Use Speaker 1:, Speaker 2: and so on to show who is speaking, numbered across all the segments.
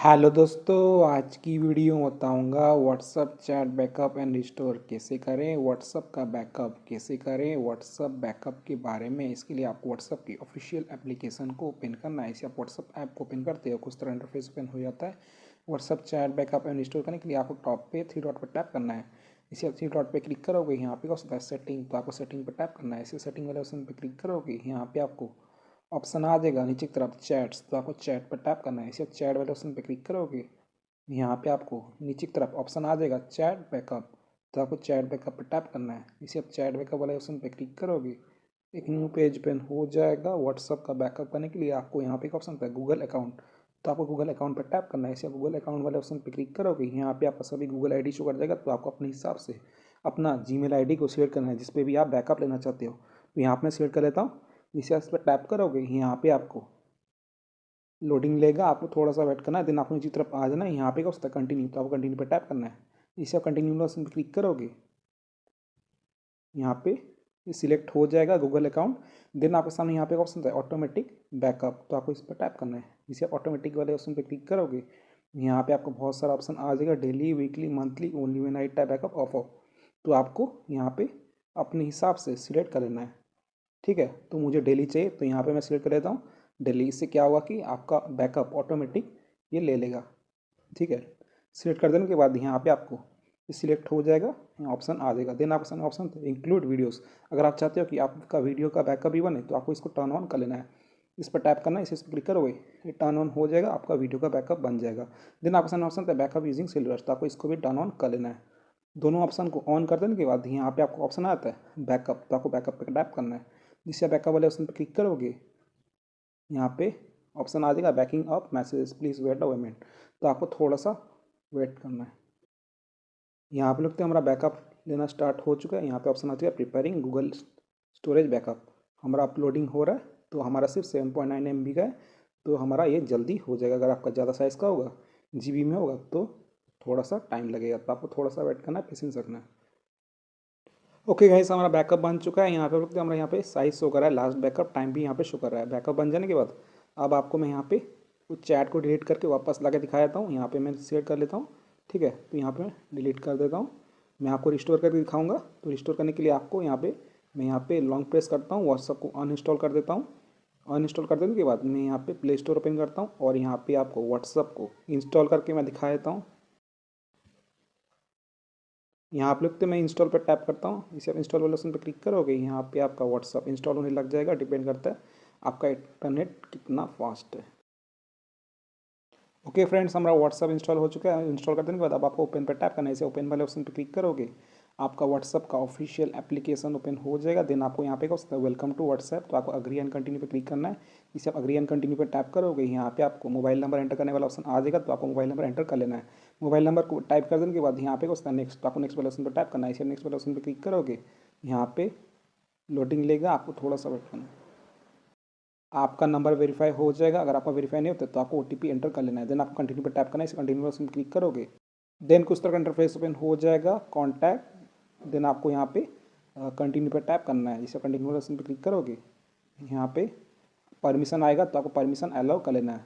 Speaker 1: Hello दोस्तों, आज की वीडियो में बताऊंगा WhatsApp chat backup and restore कैसे करें। व्हाट्सअप का बैकअप कैसे करें, व्हाट्सअप बैकअप के बारे में। इसके लिए आपको व्हाट्सअप की ऑफिशियल एप्लीकेशन को ओपन करना है। इसे आप व्हाट्सअप ऐप को ओपन करते हो, कुछ तरह इंटरफेस ओपन हो जाता है। WhatsApp chat backup and restore करने के लिए आपको टॉप पे थ्री डॉट पर टैप करना है। इसे आप थ्री डॉट पे क्लिक करोगे, यहाँ पे होता है सेटिंग, तो आपको सेटिंग पर टैप करना है। इसे सेटिंग वाले ऑप्शन पर क्लिक करोगे, यहाँ पे आपको ऑप्शन आ जाएगा नीचे की तरफ चैट्स, तो आपको चैट पर टैप करना है। इसे आप चैट वाले ऑप्शन पर क्लिक करोगे, यहाँ पे आपको नीचे की तरफ ऑप्शन आ जाएगा चैट बैकअप, तो आपको चैट बैकअप पर टैप करना है। इसे आप चैट बैकअप वाले ऑप्शन पे क्लिक करोगे, एक न्यू पेज ओपन हो जाएगा। व्हाट्सअप का बैकअप करने के लिए आपको यहाँ पे एक ऑप्शन है गूगल अकाउंट, तो आपको गूगल अकाउंट पर टैप करना है। इसे गूगल अकाउंट वाले ऑप्शन पे क्लिक करोगे, यहाँ पे आपका सभी गूगल आईडी शो कर जाएगा। तो आपको अपने हिसाब से अपना जीमेल आईडी को शेयर करना है जिस पे भी आप बैकअप लेना चाहते हो। तो यहाँ पर मैं शेयर कर लेता हूँ। इसे इस पर टैप करोगे, यहाँ पे आपको लोडिंग लेगा, आपको थोड़ा सा वेट करना है। देन आपको नीचे तरफ आ जाना है, यहाँ पे क्या होता है कंटिन्यू, तो आपको कंटिन्यू पर टैप करना है। इसे आप कंटिन्यू ऑप्शन पर क्लिक करोगे, यहाँ पे ये सिलेक्ट हो जाएगा गूगल अकाउंट। देन आपके सामने यहाँ पे ऑप्शन है ऑटोमेटिक बैकअप, तो आपको इस पर टैप करना है। इसे ऑटोमेटिक वाले ऑप्शन पर क्लिक करोगे, यहाँ पे आपको बहुत सारा ऑप्शन आ जाएगा, daily, weekly, monthly, only when night type backup of. तो आपको यहाँ पे अपने हिसाब से सिलेक्ट कर लेना है। ठीक है, तो मुझे डेली चाहिए, तो यहाँ पे मैं सिलेक्ट कर लेता हूँ डेली। इससे क्या होगा कि आपका बैकअप ऑटोमेटिक ये ले लेगा। ठीक है, सिलेक्ट कर देने के बाद यहाँ पे आपको सिलेक्ट हो जाएगा, ऑप्शन आ जाएगा। देन आपके सामने ऑप्शन इंक्लूड वीडियोस, अगर आप चाहते हो कि आपका वीडियो का बैकअप भी बने तो आपको इसको टर्न ऑन कर लेना है। इस पर टैप करना है, इस पर क्लिक करोगे, ये टर्न ऑन हो जाएगा, आपका वीडियो का बैकअप बन जाएगा। देन आपके सामने ऑप्शन है बैकअप यूजिंग सेलुलर, तो आपको इसको भी टर्न ऑन कर लेना है। दोनों ऑप्शन को ऑन कर देने के बाद यहाँ पे आपको ऑप्शन आता है बैकअप, तो आपको बैकअप पे टैप करना है। जिससे बैकअप वाले ऑप्शन पर क्लिक करोगे, यहाँ पे ऑप्शन आ जाएगा backing up message please wait a moment, तो आपको थोड़ा सा वेट करना है। यहाँ पे लगता है हमारा बैकअप लेना स्टार्ट हो चुका है। यहाँ पे ऑप्शन आ चुका है प्रिपेयरिंग गूगल स्टोरेज बैकअप, हमारा अपलोडिंग हो रहा है। तो हमारा सिर्फ 7.9 MB का है, तो हमारा ये जल्दी हो जाएगा। अगर आपका ज़्यादा साइज़ का होगा, GB में होगा, तो थोड़ा सा टाइम लगेगा, तो आपको थोड़ा सा वेट करना है, पेशेंस रखना है। ओके गाइस, हमारा बैकअप बन चुका है। यहाँ पे रुकते हमारा यहाँ पे साइज शो कर रहा है, लास्ट बैकअप टाइम भी यहाँ पे शो कर रहा है। बैकअप बन जाने के बाद अब आपको मैं यहाँ पे कुछ चैट को डिलीट करके वापस ला के दिखा देता हूँ। यहाँ पे मैं शेयर कर लेता हूँ। ठीक है, तो यहाँ पे मैं डिलीट कर देता हूँ। मैं आपको रिस्टोर करके दिखाऊंगा। तो रिस्टोर करने के लिए आपको यहाँ पे मैं यहाँ पे लॉन्ग प्रेस करता हूँ, व्हाट्सअप को अनइंस्टॉल कर देता हूँ। अनइंस्टॉल कर देने के बाद मैं यहाँ पे प्ले स्टोर ओपन करता हूँ और यहाँ पे आपको व्हाट्सअप को इंस्टॉल करके मैं दिखा देता हूँ। यहाँ आप लिखते मैं इंस्टॉल पर टैप करता हूँ। इसे आप इंस्टॉल वाले ऑप्शन पर क्लिक करोगे, यहाँ पे आपका व्हाट्सअप इंस्टॉल होने लग जाएगा। डिपेंड करता है आपका इंटरनेट कितना फास्ट है। ओके फ्रेंड्स, हमारा व्हाट्सअप इंस्टॉल हो चुका है। इंस्टॉल कर देने के बाद अब आपको ओपन पर टैप करना है। इसे ओपन वाले ऑप्शन पर क्लिक करोगे, आपका व्हाट्सअप का ऑफिशियल एप्लीकेशन ओपन हो जाएगा। देन आपको यहाँ पे का वेलकम टू व्हाट्सएप, तो आपको अग्री एंड कंटिन्यू पे क्लिक करना है। इसे आप अग्री एंड कंटिन्यू पे टैप करोगे, यहाँ पे आपको मोबाइल नंबर एंटर करने वाला ऑप्शन आ जाएगा, तो आपको मोबाइल नंबर एंटर कर लेना है। मोबाइल नंबर को टाइप कर देने के बाद यहाँ पे उसका नेक्स्ट, आपको नेक्स्ट वाले ऑप्शन पर टैप करना है। इसे नेक्स्ट वाले ऑप्शन पर क्लिक करोगे, यहाँ पे लोडिंग लेगा, आपको थोड़ा सा वेट करना है। आपका नंबर वेरीफाई हो जाएगा। अगर आपका वेरीफाई नहीं होता तो आपको OTP एंटर कर लेना है। देन आपको कंटिन्यू पर टैप करना है। इस कंटिन्यू ऑप्शन पर क्लिक करोगे, देन कुछ तरह का इंटरफेस ओपन हो जाएगा, कॉन्टैक्ट। देन आपको यहाँ पे कंटिन्यू पर टैप करना है। इसे कंटिन्यू ऑप्शन पर क्लिक करोगे, यहाँ पे परमिशन आएगा, तो आपको परमिशन अलाउ कर लेना है।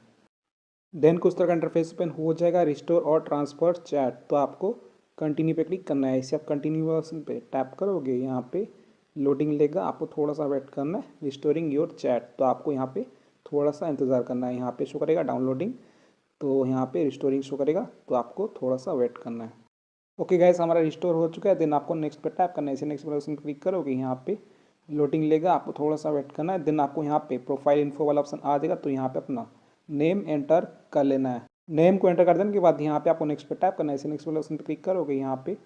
Speaker 1: देन कुछ तरह का इंटरफेस ओपन हो जाएगा, रिस्टोर और ट्रांसफर चैट, तो आपको कंटिन्यू पे क्लिक करना है। इसे आप कंटिन्यू ऑप्शन पे टैप करोगे, यहाँ पे लोडिंग लेगा, आपको थोड़ा सा वेट करना है। रिस्टोरिंग योर चैट, तो आपको यहाँ पे थोड़ा सा इंतज़ार करना है। यहाँ पे शो करेगा डाउनलोडिंग, तो यहाँ पे रिस्टोरिंग शो करेगा, तो आपको थोड़ा सा वेट करना है। ओके गाइस, हमारा रिस्टोर हो चुका है। देन आपको नेक्स्ट पे टैप करना है। इसे नेक्स्ट ऑप्शन पर क्लिक करोगे, यहाँ पे लोडिंग लेगा, आपको थोड़ा सा वेट करना है। देन आपको यहाँ पे प्रोफाइल इन्फो वाला ऑप्शन आ जाएगा, तो यहाँ पे अपना नेम एंटर कर लेना है। नेम को एंटर कर देने के बाद यहाँ पे आपको नेक्स्ट पे टैप करना है। इसे नेक्स्ट वाले ऑप्शन पर क्लिक करोगे, यहाँ पे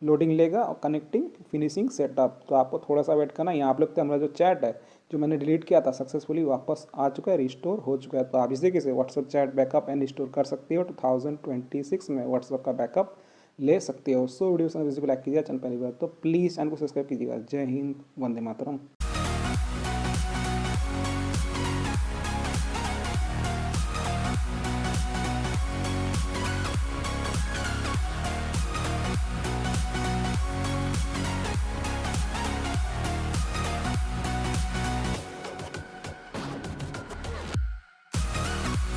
Speaker 1: लोडिंग लेगा और कनेक्टिंग फिनिशिंग सेटअप, तो आपको थोड़ा सा वेट करना है। यहाँ पे लगता है हमारा जो चैट है जो मैंने डिलीट किया था सक्सेसफुली वापस आ चुका है, रिस्टोर हो चुका है। तो आप इस तरीके से WhatsApp chat backup and restore कर सकते हो। 2026 में व्हाट्सअप का बैकअप ले सकते हो। सो वीडियो से विजिबल लाइक कीजिए, चैनल पहली बार तो प्लीज़ चैनल को सब्सक्राइब कीजिएगा। जय हिंद, वंदे मातरम।